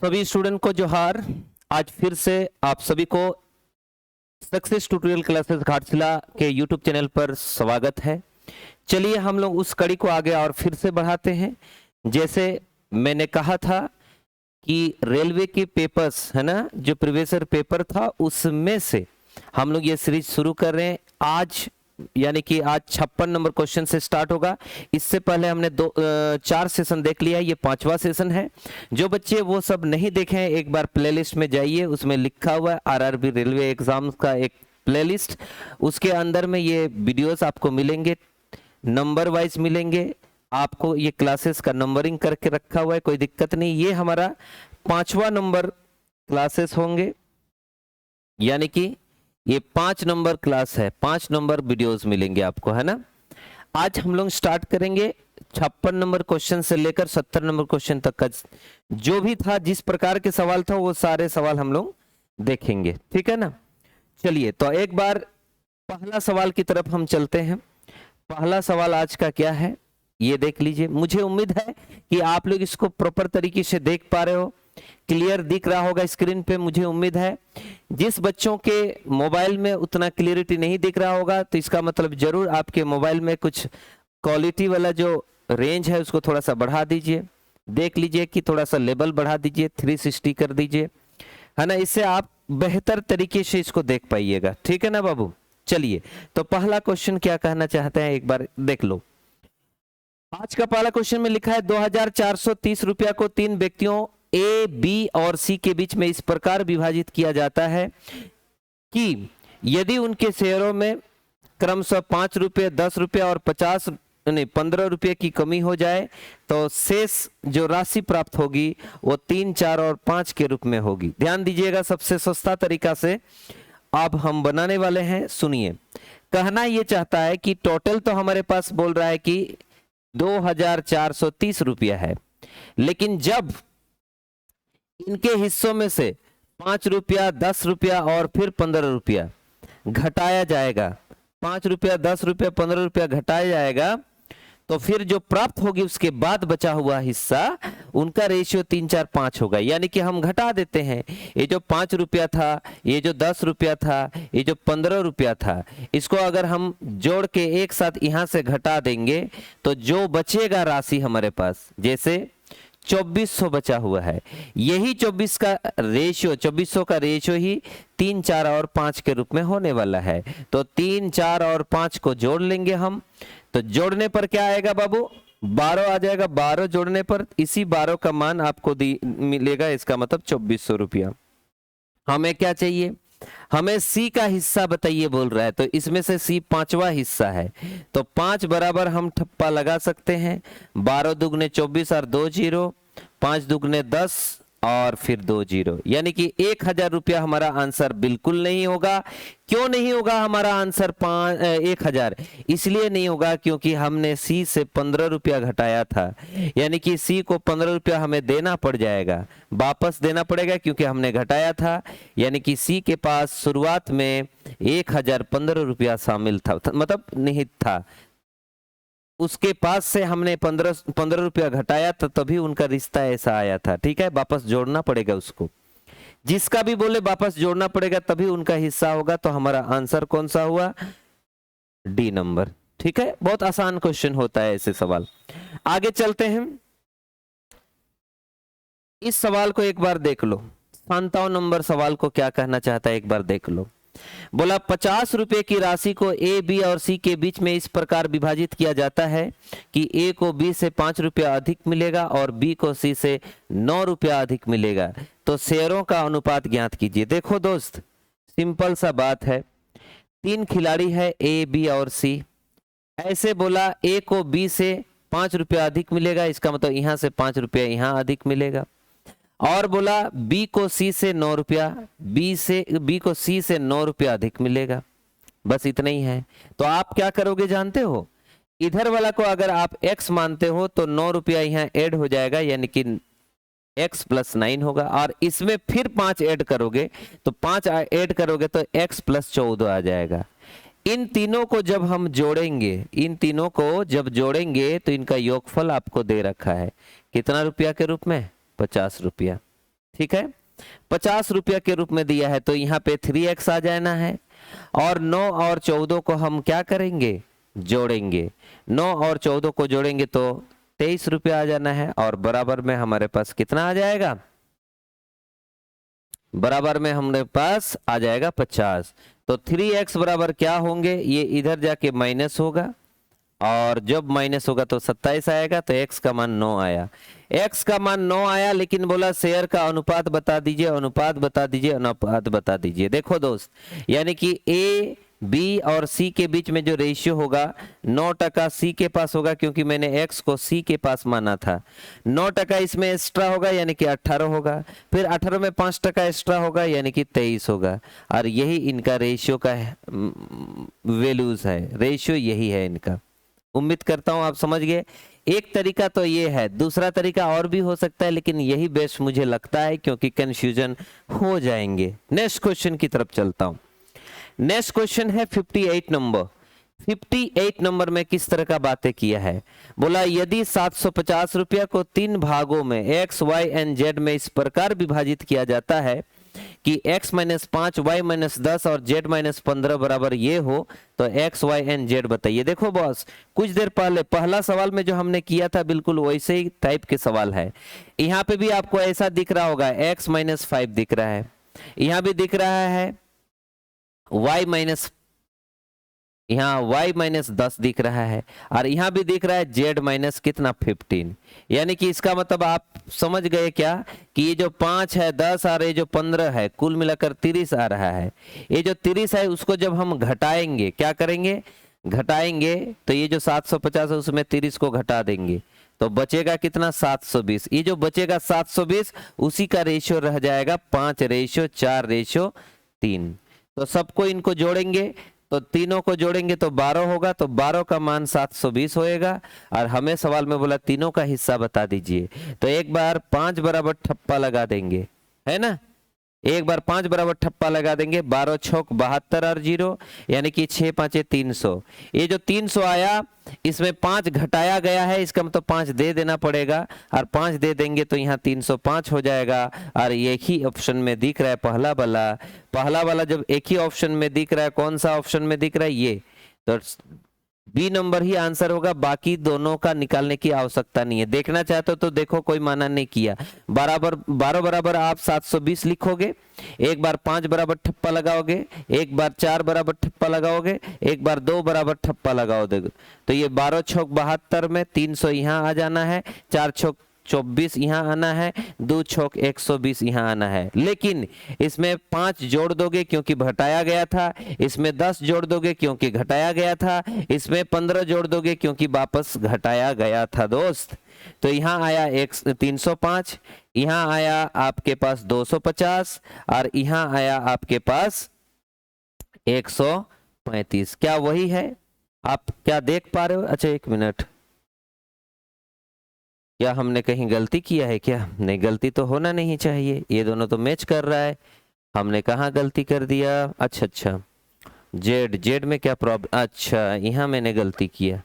सभी स्टूडेंट को जोहार। आज फिर से आप सभी को सक्सेस ट्यूटोरियल क्लासेस घाटशिला के यूट्यूब चैनल पर स्वागत है। चलिए हम लोग उस कड़ी को आगे और फिर से बढ़ाते हैं। जैसे मैंने कहा था कि रेलवे के पेपर्स है ना, जो प्रीवियस ईयर पेपर था उसमें से हम लोग ये सीरीज शुरू कर रहे हैं। आज यानी कि आज 56 नंबर क्वेश्चन से स्टार्ट होगा। इससे पहले हमने 4 सेशन देख लिया है, ये 5वां सेशन है। जो बच्चे वो सब नहीं देखे हैं एक बार प्लेलिस्ट में जाइए, उसमें लिखा हुआ है आरआरबी रेलवे एग्जाम का एक प्लेलिस्ट। उसके अंदर में ये वीडियोस आपको मिलेंगे, नंबर वाइज मिलेंगे आपको। ये क्लासेस का नंबरिंग करके रखा हुआ है, कोई दिक्कत नहीं। ये हमारा 5वां नंबर क्लासेस होंगे, यानी कि ये 5 नंबर क्लास है, 5 नंबर वीडियोस मिलेंगे आपको, है ना। आज हम लोग स्टार्ट करेंगे 56 नंबर क्वेश्चन से लेकर 70 नंबर क्वेश्चन तक का जो भी था, जिस प्रकार के सवाल था वो सारे सवाल हम लोग देखेंगे, ठीक है ना। चलिए तो एक बार पहला सवाल की तरफ हम चलते हैं। पहला सवाल आज का क्या है ये देख लीजिए। मुझे उम्मीद है कि आप लोग इसको प्रॉपर तरीके से देख पा रहे हो, क्लियर दिख रहा होगा स्क्रीन पे, मुझे उम्मीद है। जिस बच्चों के मोबाइल में उतना क्लियरिटी नहीं दिख रहा होगा तो इसका मतलब जरूर आपके मोबाइल में कुछ क्वालिटी वाला जो रेंज है उसको थोड़ा सा बढ़ा दीजिए। देख लीजिए कि थोड़ा सा लेवल बढ़ा दीजिए, 360 कर दीजिए, है ना। इससे आप बेहतर तरीके से इसको देख पाइएगा, ठीक है ना बाबू। चलिए तो पहला क्वेश्चन क्या कहना चाहते हैं एक बार देख लो। आज का पहला क्वेश्चन में लिखा है 2430 रुपया को 3 व्यक्तियों ए, बी और सी के बीच में इस प्रकार विभाजित किया जाता है कि यदि उनके शेयरों में क्रमशः 5 रुपये, 10 रुपया और 15 रुपये की कमी हो जाए तो शेष जो राशि प्राप्त होगी वो 3, 4 और 5 के रूप में होगी। ध्यान दीजिएगा, सबसे सस्ता तरीका से अब हम बनाने वाले हैं। सुनिए, कहना ये चाहता है कि टोटल तो हमारे पास बोल रहा है कि 2430 रुपया है, लेकिन जब इनके हिस्सों में से 5 रुपया, 10 रुपया और फिर 15 रुपया घटाया जाएगा, 5 रुपया, 10 रुपया, 15 रुपया घटाया जाएगा, तो फिर जो प्राप्त होगी उसके बाद बचा हुआ हिस्सा उनका रेशियो 3, 4, 5 होगा। यानी कि हम घटा देते हैं, ये जो 5 रुपया था, ये जो 10 रुपया था, ये जो 15 रुपया था, इसको अगर हम जोड़ के एक साथ यहां से घटा देंगे तो जो बचेगा राशि हमारे पास, जैसे 2400 बचा हुआ है, यही 2400 का रेशियो ही 3, 4 और 5 के रूप में होने वाला है। तो 3, 4 और 5 को जोड़ लेंगे हम, तो जोड़ने पर क्या आएगा बाबू, 12 आ जाएगा। 12 जोड़ने पर इसी 12 का मान आपको मिलेगा, इसका मतलब 2400 रुपया। हमें क्या चाहिए, हमें सी का हिस्सा बताइए बोल रहा है, तो इसमें से सी 5वां हिस्सा है, तो 5 बराबर हम ठप्पा लगा सकते हैं। 12 दुगने 24 और 2 0, 5 दुगने 10 और फिर 2 0, यानी कि 1000 रुपया हमारा आंसर बिल्कुल नहीं होगा। क्यों नहीं होगा हमारा आंसर 1000? इसलिए नहीं होगा क्योंकि हमने सी से 15 रुपया घटाया था, यानी कि सी को 15 रुपया हमें देना पड़ जाएगा, वापस देना पड़ेगा क्योंकि हमने घटाया था। यानी कि सी के पास शुरुआत में 1015 रुपया शामिल था, मतलब निहित था, उसके पास से हमने 15 रुपया घटाया तो तभी उनका रिश्ता ऐसा आया था, ठीक है। वापस जोड़ना पड़ेगा उसको, जिसका भी बोले वापस जोड़ना पड़ेगा तभी उनका हिस्सा होगा। तो हमारा आंसर कौन सा हुआ, डी नंबर, ठीक है। बहुत आसान क्वेश्चन होता है ऐसे सवाल। आगे चलते हैं, इस सवाल को एक बार देख लो। 57 नंबर सवाल को क्या कहना चाहता है एक बार देख लो। बोला 50 रुपए की राशि को ए, बी और सी के बीच में इस प्रकार विभाजित किया जाता है कि ए को बी से 5 रुपया अधिक मिलेगा और बी को सी से 9 रुपया अधिक मिलेगा। तो शेयरों का अनुपात ज्ञात कीजिए। देखो दोस्त, सिंपल सा बात है, 3 खिलाड़ी है ए, बी और सी। ऐसे बोला ए को बी से 5 रुपया अधिक मिलेगा, इसका मतलब यहां से 5 रुपया यहां अधिक मिलेगा। और बोला बी को सी से 9 रुपया, बी को सी से 9 रुपया अधिक मिलेगा। बस इतना ही है। तो आप क्या करोगे जानते हो, इधर वाला को अगर आप x मानते हो तो 9 रुपया यहाँ ऐड हो जाएगा, यानी कि x + 9 होगा। और इसमें फिर 5 ऐड करोगे तो 5 ऐड करोगे तो x + 14 आ जाएगा। इन तीनों को जब हम जोड़ेंगे, इन तीनों को जब जोड़ेंगे तो इनका योगफल आपको दे रखा है कितना रुपया के रूप में, 50 रुपया। ठीक है, 50 रुपया के रूप में दिया है तो यहाँ पे 3x आ जाना है, और 9 और 14 को हम क्या करेंगे, जोड़ेंगे। 9 और 14 को जोड़ेंगे तो 23 रुपया आ जाना है, और बराबर में हमारे पास कितना आ जाएगा, बराबर में हमारे पास आ जाएगा 50। तो 3x बराबर क्या होंगे, ये इधर जाके माइनस होगा, और जब माइनस होगा तो 27 आएगा, तो x का मान 9 आया। x का मान 9 आया, लेकिन बोला शेयर का अनुपात बता दीजिए, अनुपात बता दीजिए, अनुपात बता दीजिए। देखो दोस्त, यानी कि a b और c के बीच में जो रेशियो होगा 9% c के पास होगा, क्योंकि मैंने x को c के पास माना था। 9% इसमें एक्स्ट्रा होगा यानी कि 18 होगा, फिर 18 में 5% एक्स्ट्रा होगा यानी कि 23 होगा, और यही इनका रेशियो का वैल्यूज है, रेशियो यही है इनका। उम्मीद करता हूं आप समझ गए। एक तरीका तो ये है, दूसरा तरीका और भी हो सकता है, लेकिन यही बेस्ट मुझे लगता है, क्योंकि कंफ्यूजन हो जाएंगे। नेक्स्ट क्वेश्चन की तरफ चलता हूं। नेक्स्ट क्वेश्चन है 58 नंबर। 58 नंबर में किस तरह का बातें किया है, बोला यदि 750 रुपया को 3 भागों में x, y एंड z में इस प्रकार विभाजित किया जाता है कि x - 5, y - 10 और z - 15 बराबर ये हो, तो x, y एंड z बताइए। देखो बॉस, कुछ देर पहले पहला सवाल में जो हमने किया था बिल्कुल वैसे ही टाइप के सवाल है। यहाँ पे भी आपको ऐसा दिख रहा होगा, x - 5 दिख रहा है, यहाँ भी दिख रहा है यहाँ y - 10 दिख रहा है, और यहाँ भी दिख रहा है z माइनस कितना 15। यानी कि इसका मतलब आप समझ गए क्या, कि ये जो 5 है, 10 और ये जो 15 है, कुल मिलाकर 30 आ रहा है। ये जो 30 है उसको जब हम घटाएंगे, क्या करेंगे, घटाएंगे, तो ये जो 750 है उसमें 30 को घटा देंगे, तो बचेगा कितना 720। ये जो बचेगा 720 उसी का रेशियो रह जाएगा 5:4:3। तो सबको इनको जोड़ेंगे, तो तीनों को जोड़ेंगे तो 12 होगा, तो 12 का मान 720 होएगा। और हमें सवाल में बोला तीनों का हिस्सा बता दीजिए, तो एक बार 5 बराबर ठप्पा लगा देंगे, है ना, एक बार 5 बराबर ठप्पा लगा देंगे, 12 छौक 72 और 0 यानी कि 6 5 300। ये जो 300 आया इसमें 5 घटाया गया है, इसका मतलब 5 दे देना पड़ेगा, और 5 दे देंगे तो यहाँ 305 हो जाएगा। और एक ही ऑप्शन में दिख रहा है पहला वाला जब एक ही ऑप्शन में दिख रहा है, कौन सा ऑप्शन में दिख रहा है, ये, तो बी नंबर ही आंसर होगा, बाकी दोनों का निकालने की आवश्यकता नहीं है। देखना चाहते हो तो देखो, कोई माना नहीं किया। 12 बराबर आप 720 लिखोगे, एक बार 5 बराबर ठप्पा लगाओगे, एक बार 4 बराबर ठप्पा लगाओगे, एक बार 2 बराबर ठप्पा लगाओगे, तो ये 12 छौक 72 में 300 यहाँ आ जाना है, 4 छौक 24 यहाँ आना है, 2 छौक 120 यहाँ आना है। लेकिन इसमें 5 जोड़ दोगे क्योंकि घटाया गया था, इसमें 10 जोड़ दोगे क्योंकि घटाया गया था, इसमें 15 जोड़ दोगे क्योंकि वापस घटाया गया था दोस्त। तो यहाँ आया 305, यहाँ आया आपके पास 250, और यहाँ आया आपके पास 135। क्या वही है, आप क्या देख पा रहे हो? अच्छा एक मिनट, क्या हमने कहीं गलती किया है क्या? नहीं, गलती तो होना नहीं चाहिए, ये दोनों तो मैच कर रहा है, हमने कहाँ गलती कर दिया? अच्छा जेड में क्या प्रॉब्लम, अच्छा यहाँ मैंने गलती किया,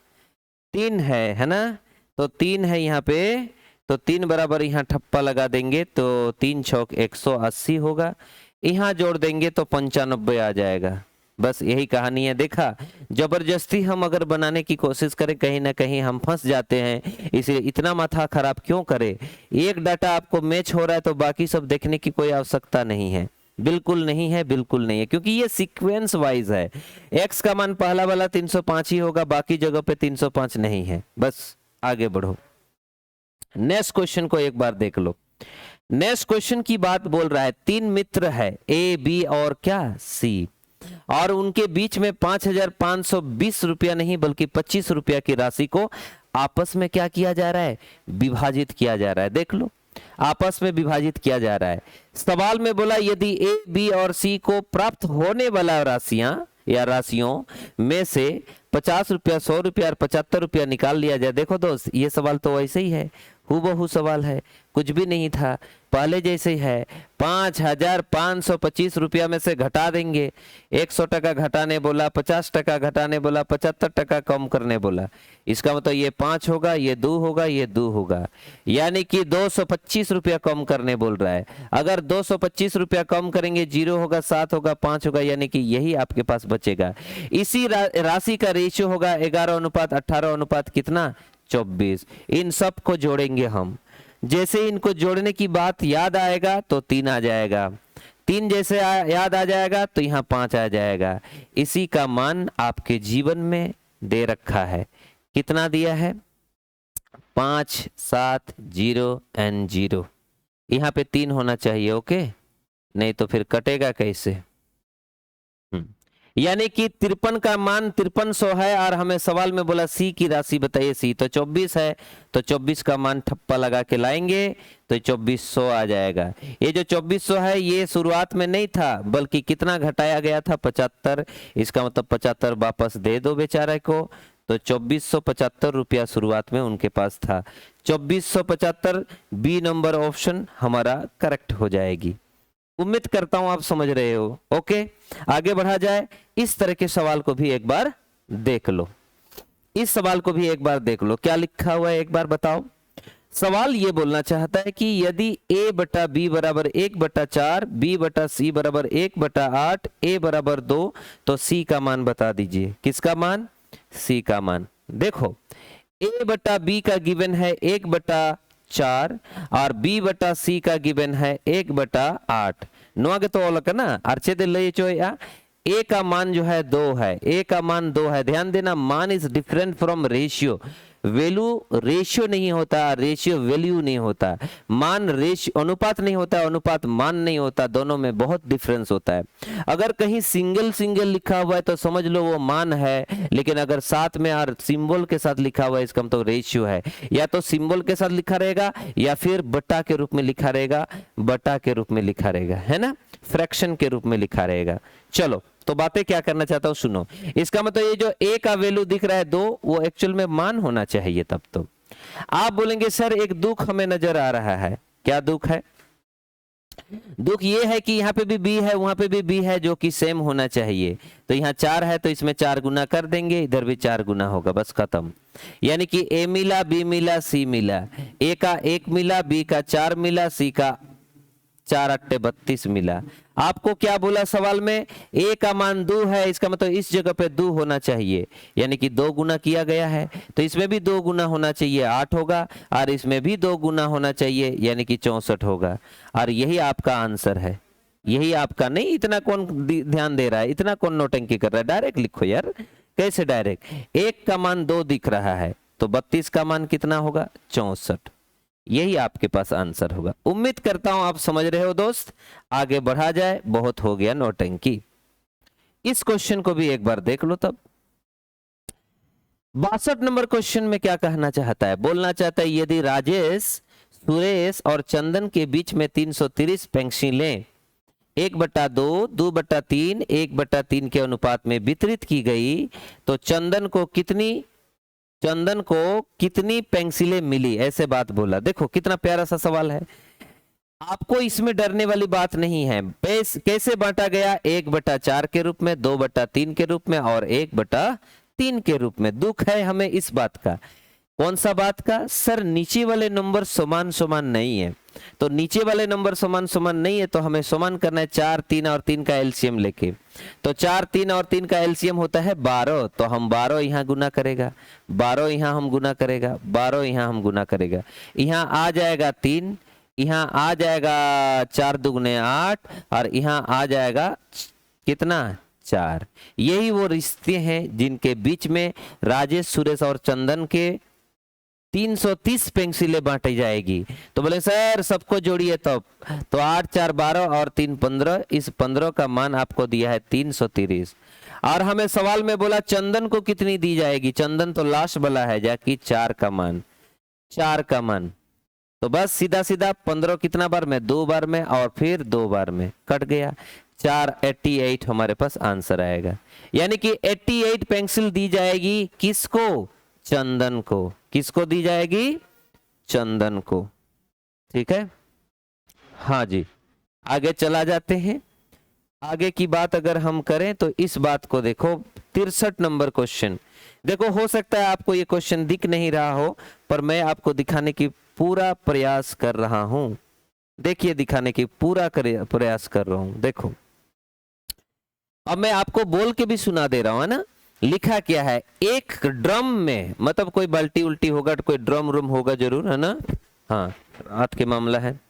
3 है ना, तो 3 है यहाँ पे, तो 3 बराबर यहाँ ठप्पा लगा देंगे, तो 3 छौक 180 होगा, यहाँ जोड़ देंगे तो 95 आ जाएगा। बस यही कहानी है। देखा, जबरदस्ती हम अगर बनाने की कोशिश करें कहीं ना कहीं हम फंस जाते हैं, इसलिए इतना माथा खराब क्यों करें। एक डाटा आपको मैच हो रहा है तो बाकी सब देखने की कोई आवश्यकता नहीं है, बिल्कुल नहीं है, बिल्कुल नहीं है, क्योंकि ये सीक्वेंस वाइज है। x का मान पहला वाला 305 ही होगा, बाकी जगह पे 305 नहीं है। बस आगे बढ़ो, नेक्स्ट क्वेश्चन को एक बार देख लो। नेक्स्ट क्वेश्चन की बात बोल रहा है, 3 मित्र है ए, बी और क्या सी, और उनके बीच में 5520 रुपया नहीं बल्कि 25 रुपया की राशि को आपस में क्या किया जा रहा है, विभाजित किया जा रहा है। देख लो, आपस में विभाजित किया जा रहा है। सवाल में बोला यदि ए, बी और सी को प्राप्त होने वाला राशियां या राशियों में से 50 रुपया, 100 रुपया और 75 रुपया निकाल लिया जाए। देखो दोस्त, ये सवाल तो वैसे ही है, हूबहू सवाल है, कुछ भी नहीं था, पहले जैसे ही है। 5,525 रुपया में से घटा देंगे। 100 टका घटाने बोला, 50 टका घटाने बोला, 75 टका कम करने बोला। इसका मतलब ये 5 होगा, ये 2 होगा, ये 2 होगा, यानी कि 225 रुपया कम करने बोल रहा है। अगर 225 रुपया कम करेंगे, 0 होगा, 7 होगा, 5 होगा, यानी कि यही आपके पास बचेगा। इसी राशि का रेशियो होगा 11:18 अनुपात कितना, 24। इन सब को जोड़ेंगे हम। जैसे इनको जोड़ने की बात याद आएगा तो 3 आ जाएगा, 3 जैसे याद आ जाएगा तो यहाँ 5 आ जाएगा। इसी का मान आपके जीवन में दे रखा है। कितना दिया है, 5, 7, 0 एंड 0। यहाँ पे 3 होना चाहिए, ओके, नहीं तो फिर कटेगा कैसे। यानी कि 53 का मान 5300 है, और हमें सवाल में बोला सी की राशि बताइए। सी तो 24 है, तो 24 का मान ठप्पा लगा के लाएंगे तो 2400 आ जाएगा। ये जो 2400 है ये शुरुआत में नहीं था, बल्कि कितना घटाया गया था, 75। इसका मतलब 75 वापस दे दो बेचारे को, तो 2475 रुपया शुरुआत में उनके पास था। 2475 बी नंबर ऑप्शन हमारा करेक्ट हो जाएगी। उम्मीद करता हूं आप समझ रहे हो। ओके, आगे बढ़ा जाए। इस तरह के सवाल को भी एक बार देख लो, इस सवाल को भी एक बार देख लो, क्या लिखा हुआ है एक बार बताओ। सवाल ये बोलना चाहता है कि यदि a बटा b बराबर 1/4, b बटा c बराबर 1/8, a बराबर 2, तो c का मान बता दीजिए। किसका मान, c का मान। देखो a बटा b का गिवन है 1/4 और b बटा c का गिवन है 1/8। नोगे तो ओलक ना अर्चे दे ले चोया। a का मान जो है 2 है, a का मान 2 है। ध्यान देना, मान is different from ratio. Value ratio नहीं होता, रेशियो वैल्यू नहीं होता। मान रेशियो अनुपात नहीं होता, अनुपात मान नहीं होता, दोनों में बहुत डिफरेंस होता है। अगर कहीं सिंगल सिंगल लिखा हुआ है तो समझ लो वो मान है, लेकिन अगर साथ में और सिंबल के साथ लिखा हुआ है इसका मतलब रेशियो है। या तो सिंबल के साथ लिखा रहेगा या फिर बटा के रूप में लिखा रहेगा, बटा के रूप में लिखा रहेगा, है ना, फ्रैक्शन के रूप में लिखा रहेगा। चलो तो बातें क्या करना चाहता हूं सुनो। इसका मतलब ये जो a का वैल्यू दिख रहा है 2, वो एक्चुअल में मान होना चाहिए। तब तो आप बोलेंगे सर एक दुख हमें नजर आ रहा है। क्या दुख है, दुख ये है कि यहाँ पे भी b है, वहां पे भी b है, जो कि सेम होना चाहिए। तो यहाँ 4 है तो इसमें 4 गुना कर देंगे, इधर भी 4 गुना होगा, बस खत्म। यानी कि a मिला, b मिला, c मिला। a का 1 मिला, b का 4 मिला, c का 4 8 32 मिला। आपको क्या बोला सवाल में, a का मान 2 है, इसका मतलब इस जगह पे 2 होना चाहिए, यानी कि 2 गुना किया गया है, तो इसमें भी 2 गुना होना चाहिए, 8 होगा, और इसमें भी 2 गुना होना चाहिए, यानी कि 64 होगा। और यही आपका आंसर है, यही आपका। नहीं इतना कौन ध्यान दे रहा है, इतना कौन नौटंकी कर रहा है, डायरेक्ट लिखो यार। कैसे डायरेक्ट, 1 का मान 2 दिख रहा है तो 32 का मान कितना होगा, 64। यही आपके पास आंसर होगा। उम्मीद करता हूं आप समझ रहे हो दोस्त। आगे बढ़ा जाए, बहुत हो गया नौटंकी। इस क्वेश्चन को भी एक बार देख लो तब। 62 नंबर क्वेश्चन में क्या कहना चाहता है, बोलना चाहता है यदि राजेश, सुरेश और चंदन के बीच में 330 पेंसिलें 1/2, 2/3, 1/3 के अनुपात में वितरित की गई तो चंदन को कितनी पेंसिलें मिली, ऐसे बात बोला। देखो कितना प्यारा सा सवाल है। आपको इसमें डरने वाली बात नहीं है। कैसे बांटा गया, 1/4 के रूप में, 2/3 के रूप में और 1/3 के रूप में। दुख है हमें इस बात का। कौन सा बात का, सर नीचे वाले नंबर समान समान नहीं है। तो नीचे वाले नंबर समान समान नहीं है तो हमें समान करना है 4, 3 और 3 का एलसीएम लेके। तो 4, 3 और 3 का एलसीएम होता है 12, तो हम 12 यहाँ गुना करेगा, 12 यहाँ हम गुना करेगा, 12 यहाँ हम गुना करेगा। यहाँ आ जाएगा 3, यहाँ आ जाएगा 4 दुगने 8 और यहाँ आ जाएगा कितना, 4। यही वो रिश्ते हैं जिनके बीच में राजेश, सुरेश और चंदन के 330 पेंसिलें बांटी जाएगी। तो बोले सर सबको जोड़िए तब, तो 8, 4, 12 और 3, 15। इस 15 का मान आपको दिया है 330। और हमें सवाल में बोला चंदन को कितनी दी जाएगी, चंदन तो लास्ट वाला है, जाकि 4 का मान, 4 का मान। तो बस सीधा सीधा 15 कितना बार में, 2 बार में और फिर 2 बार में, कट गया 4, 88 हमारे पास आंसर आएगा। यानी कि 88 पेंसिल दी जाएगी किसको, चंदन को। किसको दी जाएगी, चंदन को। ठीक है, हाँ जी, आगे चला जाते हैं। आगे की बात अगर हम करें तो इस बात को देखो, 63 नंबर क्वेश्चन देखो। हो सकता है आपको ये क्वेश्चन दिख नहीं रहा हो, पर मैं आपको दिखाने की पूरा प्रयास कर रहा हूं। देखिए, दिखाने की पूरा प्रयास कर रहा हूं। देखो, अब मैं आपको बोल के भी सुना दे रहा हूं, है ना। लिखा क्या है, एक ड्रम में, मतलब कोई बाल्टी उल्टी होगा तो कोई ड्रम रूम होगा जरूर, है ना। हाँ, रात के मामला है।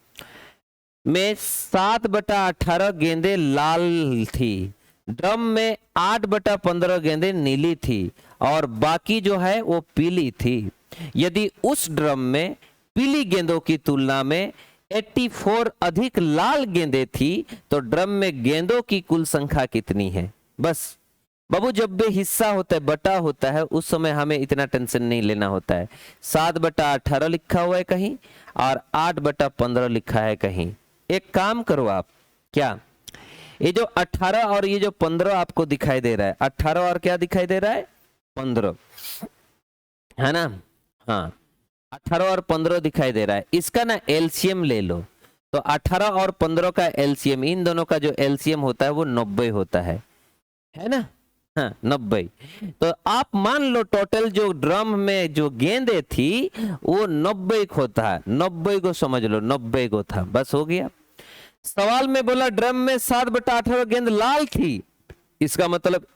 में 7/18 गेंदें लाल थी, ड्रम में 8/15 गेंदें नीली थी और बाकी जो है वो पीली थी। यदि उस ड्रम में पीली गेंदों की तुलना में 84 अधिक लाल गेंदें थी तो ड्रम में गेंदों की कुल संख्या कितनी है। बस बाबू, जब भी हिस्सा होता है, बटा होता है, उस समय हमें इतना टेंशन नहीं लेना होता है। 7/18 लिखा हुआ है कहीं और 8/15 लिखा है कहीं। एक काम करो आप, क्या ये जो 18 और ये जो 15 आपको दिखाई दे रहा है, 18 और क्या दिखाई दे रहा है, 15, है ना। हाँ, 18 और 15 दिखाई दे रहा है, इसका ना एलसीएम ले लो। तो 18 और 15 का एलसीएम, इन दोनों का जो एलसीएम होता है वो 90 होता है ना। हाँ, 90। तो आप मान लो टोटल जो ड्रम में जो गेंदे थी वो 90 को था, 90 को समझ लो, 90 को था। बस हो गया। सवाल में बोला ड्रम में 7/18 गेंद लाल थी, इसका मतलब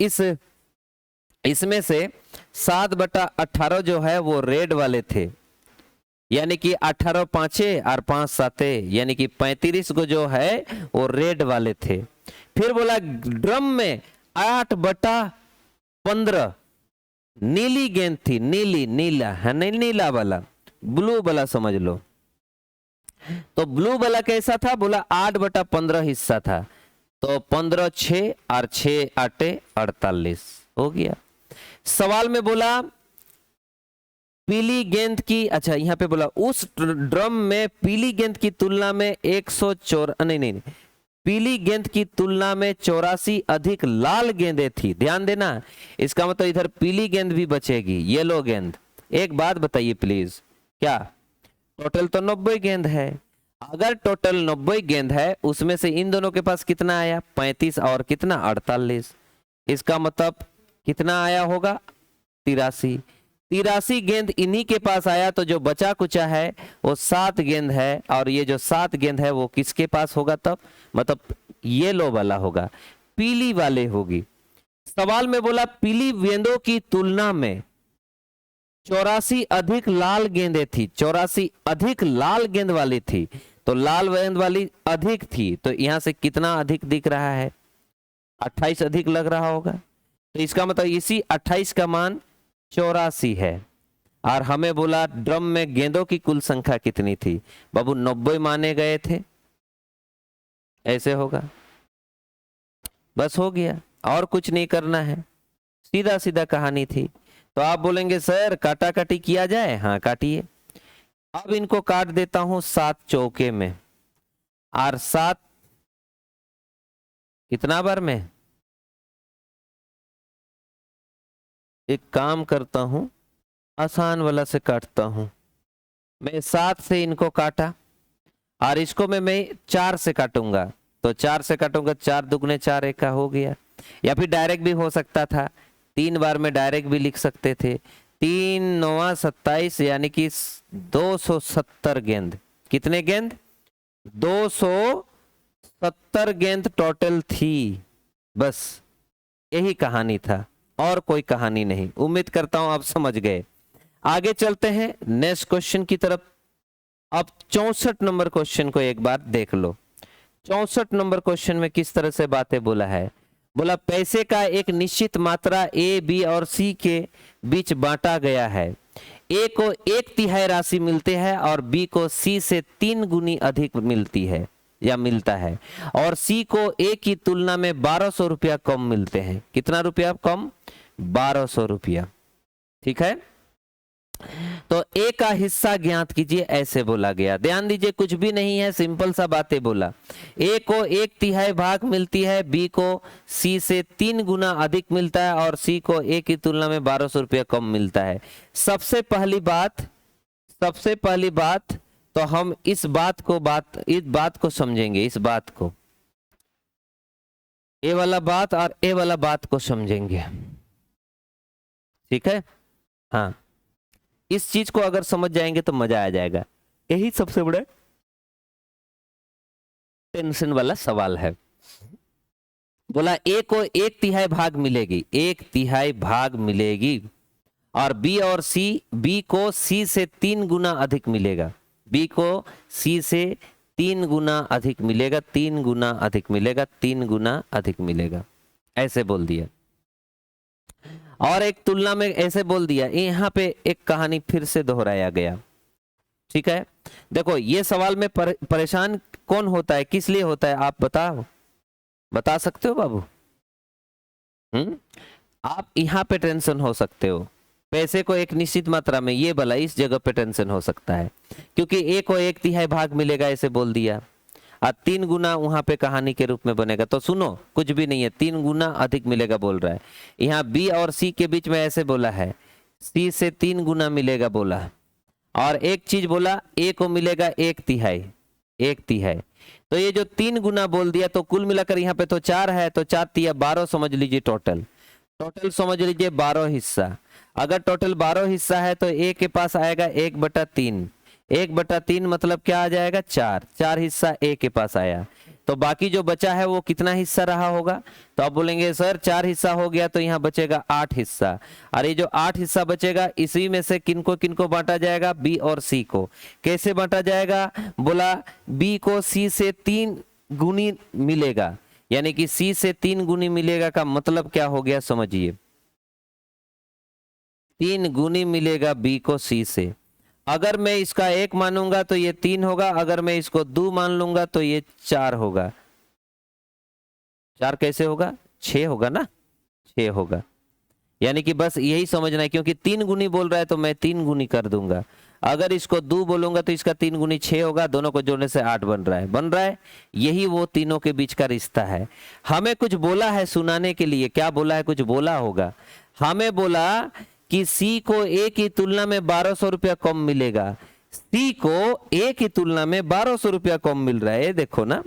इसमें से 7/18 जो है वो रेड वाले थे, यानी कि 18 पांचे और 5 साते, यानी कि 35 को जो है वो रेड वाले थे। फिर बोला ड्रम में 8/15 नीली गेंद थी, नीला है नहीं, नीला वाला, ब्लू वाला समझ लो। तो ब्लू वाला कैसा था, बोला 8/15 हिस्सा था, तो 15 6 और 6 8 48 हो गया। सवाल में बोला पीली गेंद की, अच्छा यहां पे बोला उस ड्रम में पीली गेंद की तुलना में 104 नहीं, पीली गेंद की तुलना में 84 अधिक लाल गेंदें थी। ध्यान देना, इसका मतलब इधर पीली गेंद भी बचेगी, येलो गेंद। एक बात बताइए प्लीज, क्या टोटल तो 90 गेंद है, अगर टोटल 90 गेंद है उसमें से इन दोनों के पास कितना आया, 35 और कितना 48, इसका मतलब कितना आया होगा, 83 गेंद इन्हीं के पास आया। तो जो बचा कुचा है वो 7 गेंद है, और ये जो 7 गेंद है वो किसके पास होगा, तब मतलब येलो वाला होगा, पीली वाले होगी। सवाल में बोला पीली गेंदों की तुलना में 84 अधिक लाल गेंदें थी, 84 अधिक लाल गेंद वाली थी, तो लाल गेंद वाली अधिक थी, तो यहां से कितना अधिक दिख रहा है, 28 अधिक लग रहा होगा। तो इसका मतलब इसी 28 का मान 84 है। और हमें बोला ड्रम में गेंदों की कुल संख्या कितनी थी, बाबू 90 माने गए थे, ऐसे होगा। बस हो गया, और कुछ नहीं करना है, सीधा सीधा कहानी थी। तो आप बोलेंगे सर काटा काटी किया जाए, हाँ काटिए। अब इनको काट देता हूं 7 चौके में, और 7 कितना बार में, एक काम करता हूं आसान वाला से काटता हूं। मैं 7 से इनको काटा, और इसको मैं 4 से काटूंगा, तो 4 से काटूंगा, 4 दुगने 4 एक का हो गया। या फिर डायरेक्ट भी हो सकता था, 3 बार में डायरेक्ट भी लिख सकते थे। 3 9 27, यानी कि 270 गेंद। कितने गेंद, 270 गेंद टोटल थी। बस यही कहानी था, और कोई कहानी नहीं। उम्मीद करता हूं आप समझ गए। आगे चलते हैं नेक्स्ट क्वेश्चन की तरफ। अब 64 नंबर क्वेश्चन को एक बार देख लो। 64 नंबर क्वेश्चन में किस तरह से बातें बोला है, बोला पैसे का एक निश्चित मात्रा ए बी और सी के बीच बांटा गया है। ए को 1/3 राशि मिलते हैं और बी को सी से 3 गुनी अधिक मिलती है या मिलता है, और सी को ए की तुलना में 1200 रुपया कम मिलते हैं। कितना रुपया कम, 1200 रुपया। ठीक है, तो ए का हिस्सा ज्ञात कीजिए, ऐसे बोला गया। ध्यान दीजिए, कुछ भी नहीं है, सिंपल सा बातें बोला। ए को 1/3 भाग मिलती है, बी को सी से 3 गुना अधिक मिलता है, और सी को ए की तुलना में 1200 रुपया कम मिलता है। सबसे पहली बात सबसे पहली बात तो हम इस बात को समझेंगे, इस बात को, ए वाला बात और ए वाला बात को समझेंगे, ठीक है। हाँ, इस चीज को अगर समझ जाएंगे तो मजा आ जाएगा। यही सबसे बड़ा टेंशन वाला सवाल है। बोला ए को 1/3 भाग मिलेगी, 1/3 भाग मिलेगी, और बी और सी, बी को सी से 3 गुना अधिक मिलेगा, बी को सी से 3 गुना अधिक मिलेगा, 3 गुना अधिक मिलेगा, 3 गुना अधिक मिलेगा, ऐसे बोल दिया। और एक तुलना में ऐसे बोल दिया। यहाँ पे एक कहानी फिर से दोहराया गया, ठीक है। देखो ये सवाल में परेशान कौन होता है, किस लिए होता है, आप बताओ, बता सकते हो बाबू? आप यहाँ पे टेंशन हो सकते हो, पैसे को एक निश्चित मात्रा में, ये भला इस जगह पे टेंशन हो सकता है क्योंकि ए को 1/3 भाग मिलेगा ऐसे बोल दिया, और 3 गुना वहां पे कहानी के रूप में बनेगा। तो सुनो, कुछ भी नहीं है, 3 गुना अधिक मिलेगा बोल रहा है। यहाँ बी और सी के बीच में ऐसे बोला है, सी से 3 गुना मिलेगा बोला, और एक चीज बोला ए को मिलेगा 1/3, 1/3। तो ये जो 3 गुना बोल दिया, तो कुल मिलाकर यहाँ पे तो 4 है, तो 4 12 समझ लीजिए, टोटल समझ लीजिए 12 हिस्सा। अगर टोटल 12 हिस्सा है तो ए के पास आएगा 1/3, 1/3 मतलब क्या आ जाएगा, 4 हिस्सा ए के पास आया। तो बाकी जो बचा है वो कितना हिस्सा रहा होगा, तो आप बोलेंगे सर 4 हिस्सा हो गया तो यहाँ बचेगा 8 हिस्सा। और ये जो 8 हिस्सा बचेगा, इसी में से किनको किनको बांटा जाएगा, बी और सी को। कैसे बांटा जाएगा, बोला बी को सी से 3 गुनी मिलेगा, यानी कि सी से 3 गुनी मिलेगा का मतलब क्या हो गया समझिए, 3 गुनी मिलेगा बी को सी से। अगर मैं इसका 1 मानूंगा तो ये 3 होगा, अगर मैं इसको 2 मान लूंगा तो ये 4 होगा। 4 कैसे होगा, 6 होगा ना, 6 होगा। यानी कि बस यही समझना है, क्योंकि 3 गुनी बोल रहा है तो मैं 3 गुनी कर दूंगा। अगर इसको 2 बोलूंगा तो इसका 3 गुनी 6 होगा, दोनों को जोड़ने से 8 बन रहा है। यही वो तीनों के बीच का रिश्ता है। हमें कुछ बोला है सुनाने के लिए, क्या बोला है, कुछ बोला होगा। हमें बोला कि सी को ए की तुलना में 1200 रुपया कम मिलेगा, सी को ए की तुलना में 1200 रुपया कम मिल रहा है। देखो ना,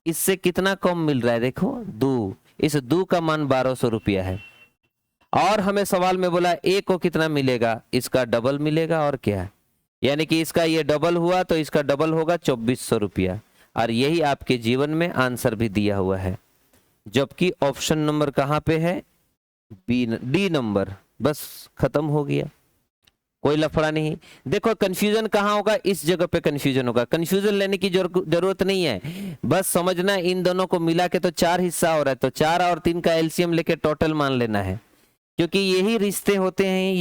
इससे कितना कम मिल रहा है, देखो 2, इस 2 का मान 1200 रुपया है। और हमें सवाल में बोला ए को कितना मिलेगा, इसका डबल मिलेगा, और क्या, यानी कि इसका ये डबल हुआ तो इसका डबल होगा 2400 रुपया। और यही आपके जीवन में आंसर भी दिया हुआ है, जबकि ऑप्शन नंबर कहां पे है, डी नंबर। बस खत्म हो गया, कोई लफड़ा नहीं। देखो कंफ्यूजन कहां होगा, इस जगह पे कंफ्यूजन होगा। कंफ्यूजन लेने की जरूरत नहीं है, बस समझना इन दोनों को मिला के तो 4 हिस्सा हो रहा है, तो 4 और 3 का एलसीएम लेके टोटल मान लेना है, क्योंकि यही रिश्ते होते हैं।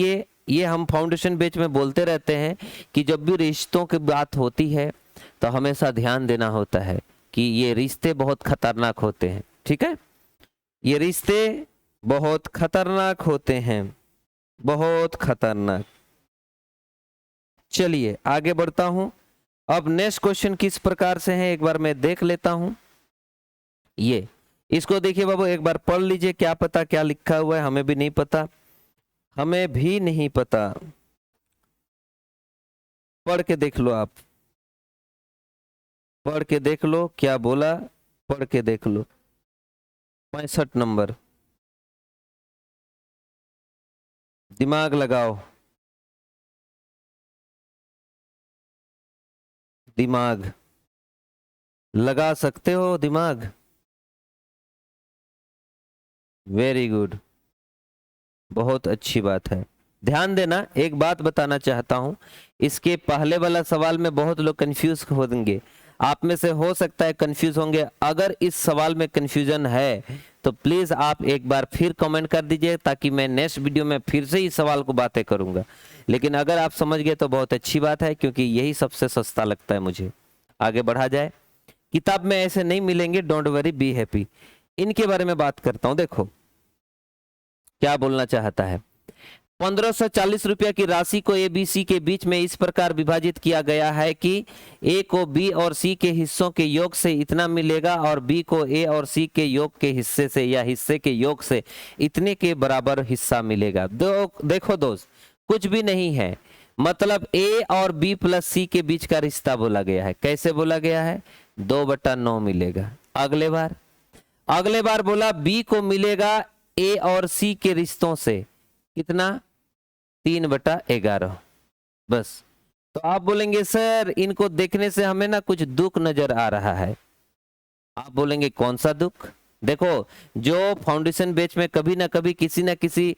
ये हम फाउंडेशन बैच में बोलते रहते हैं कि जब भी रिश्तों की बात होती है तो हमेशा ध्यान देना होता है कि ये रिश्ते बहुत खतरनाक होते हैं, ठीक है। ये रिश्ते बहुत खतरनाक होते हैं, बहुत खतरनाक। चलिए आगे बढ़ता हूं। अब नेक्स्ट क्वेश्चन किस प्रकार से है एक बार मैं देख लेता हूं। ये इसको देखिए बाबू, एक बार पढ़ लीजिए, क्या पता क्या लिखा हुआ है, हमें भी नहीं पता, हमें भी नहीं पता। पढ़ के देख लो, आप पढ़ के देख लो क्या बोला, पढ़ के देख लो। 65 नंबर, दिमाग लगाओ, दिमाग लगा सकते हो, दिमाग। वेरी गुड, बहुत अच्छी बात है। ध्यान देना, एक बात बताना चाहता हूं, इसके पहले वाला सवाल में बहुत लोग कंफ्यूज होंगे, आप में से हो सकता है कंफ्यूज होंगे। अगर इस सवाल में कंफ्यूजन है तो प्लीज आप एक बार फिर कमेंट कर दीजिए, ताकि मैं नेक्स्ट वीडियो में फिर से इस सवाल को बातें करूंगा। लेकिन अगर आप समझ गए तो बहुत अच्छी बात है, क्योंकि यही सबसे सस्ता लगता है मुझे। आगे बढ़ा जाए, किताब में ऐसे नहीं मिलेंगे, डोंट वरी, बी हैप्पी। इनके बारे में बात करता हूं, देखो क्या बोलना चाहता है। 1540 रुपया की राशि को ए बी सी के बीच में इस प्रकार विभाजित किया गया है कि ए को बी और सी के हिस्सों के योग से इतना मिलेगा, और बी को ए और सी के योग के हिस्से से या हिस्से के योग से इतने के बराबर हिस्सा मिलेगा। देखो दोस्त, कुछ भी नहीं है, मतलब ए और बी प्लस सी के बीच का रिश्ता बोला गया है। कैसे बोला गया है? 2/9 मिलेगा। अगले बार बोला बी को मिलेगा ए और सी के रिश्तों से कितना? 3/11। बस। तो आप बोलेंगे सर इनको देखने से हमें ना कुछ दुख नजर आ रहा है। आप बोलेंगे कौन सा दुख? देखो, जो फाउंडेशन बैच में कभी ना कभी किसी ना किसी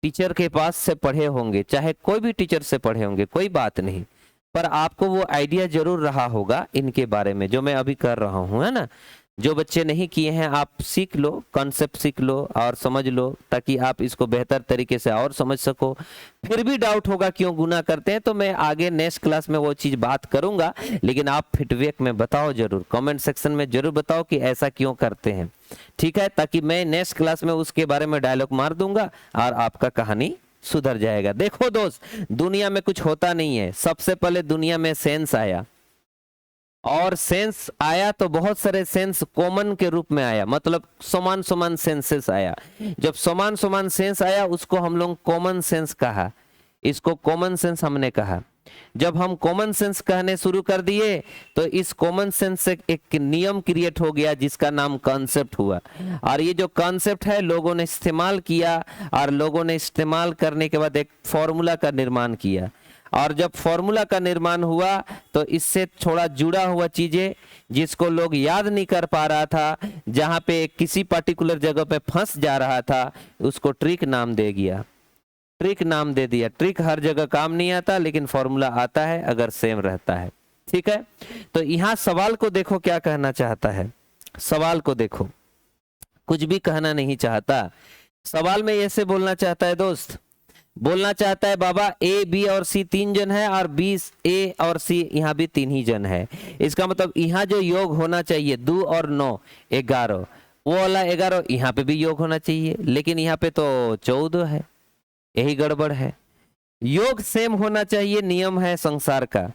टीचर के पास से पढ़े होंगे, चाहे कोई भी टीचर से पढ़े होंगे, कोई बात नहीं, पर आपको वो आइडिया जरूर रहा होगा इनके बारे में जो मैं अभी कर रहा हूं, है ना। जो बच्चे नहीं किए हैं आप सीख लो, कॉन्सेप्ट सीख लो और समझ लो, ताकि आप इसको बेहतर तरीके से और समझ सको। फिर भी डाउट होगा क्यों गुना करते हैं, तो मैं आगे नेक्स्ट क्लास में वो चीज बात करूंगा, लेकिन आप फीडबैक में बताओ जरूर, कमेंट सेक्शन में जरूर बताओ कि ऐसा क्यों करते हैं, ठीक है, ताकि मैं नेक्स्ट क्लास में उसके बारे में डायलॉग मार दूंगा और आपका कहानी सुधर जाएगा। देखो दोस्त, दुनिया में कुछ होता नहीं है। सबसे पहले दुनिया में सेंस आया, और सेंस आया तो बहुत सारे सेंस कॉमन के रूप में आया, मतलब समान समान सेंसेस आया। जब समान समान सेंस आया उसको हम लोग कॉमन सेंस कहा, इसको कॉमन सेंस हमने कहा। जब हम कॉमन सेंस कहने शुरू कर दिए तो इस कॉमन सेंस से एक नियम क्रिएट हो गया जिसका नाम कॉन्सेप्ट हुआ, और ये जो कॉन्सेप्ट है लोगों ने इस्तेमाल किया, और लोगों ने इस्तेमाल करने के बाद एक फॉर्मूला का निर्माण किया, और जब फॉर्मूला का निर्माण हुआ तो इससे थोड़ा जुड़ा हुआ चीजें जिसको लोग याद नहीं कर पा रहा था, जहां पे किसी पर्टिकुलर जगह पे फंस जा रहा था, उसको ट्रिक नाम दे दिया। ट्रिक हर जगह काम नहीं आता, लेकिन फॉर्मूला आता है अगर सेम रहता है, ठीक है। तो यहां सवाल को देखो क्या कहना चाहता है, सवाल को देखो, कुछ भी कहना नहीं चाहता। सवाल में ऐसे बोलना चाहता है दोस्त, बोलना चाहता है बाबा ए बी और सी 3 जन है, और बी ए और सी यहाँ भी 3 ही जन है। इसका मतलब यहाँ जो योग होना चाहिए 2 और 9 11, वो वाला 11 यहाँ पे भी योग होना चाहिए, लेकिन यहाँ पे तो 14 है, यही गड़बड़ है। योग सेम होना चाहिए, नियम है संसार का।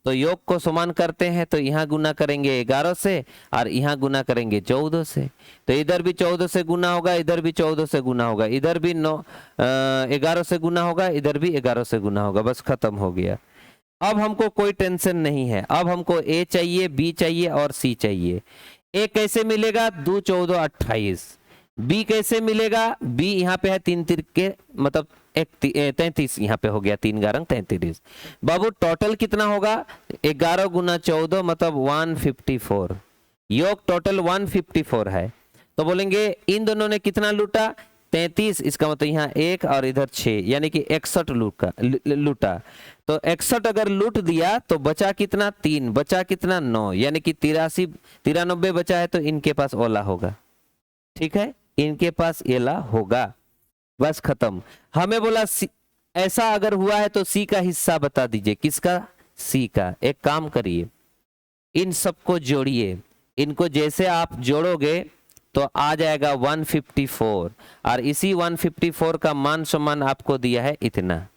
तो योग को समान करते हैं तो यहाँ गुना करेंगे 11 से, और यहाँ गुना करेंगे 14 से, तो इधर भी 14 से गुना होगा, इधर भी 14 से गुना होगा, इधर भी 11 से गुना होगा, इधर भी 11 से गुना होगा, बस खत्म हो गया। अब हमको कोई टेंशन नहीं है, अब हमको ए चाहिए, बी चाहिए और सी चाहिए। ए कैसे मिलेगा? 2 14 28। बी कैसे मिलेगा? बी यहाँ पे है 3 तिरके, मतलब 33 यहाँ पे हो गया, 3 गारंग 33। बाबू टोटल कितना होगा? 11 गुना 14 मतलब 154। योग टोटल 154 है। तो बोलेंगे इन दोनों ने कितना लूटा? 33। इसका मतलब यहाँ 1 और इधर 6, यानी कि 61 लूटा। तो 61 अगर लूट दिया तो बचा कितना? 3। बचा कितना? 9, यानी कि 93 बचा है, तो इनके पास ओला होगा, ठीक है, इनके पास एला होगा, बस खत्म। हमें बोला ऐसा अगर हुआ है तो सी का हिस्सा बता दीजिए। किसका? सी का। एक काम करिए, इन सबको जोड़िए, इनको जैसे आप जोड़ोगे तो आ जाएगा 154, और इसी 154 का मान सम्मान आपको दिया है इतना।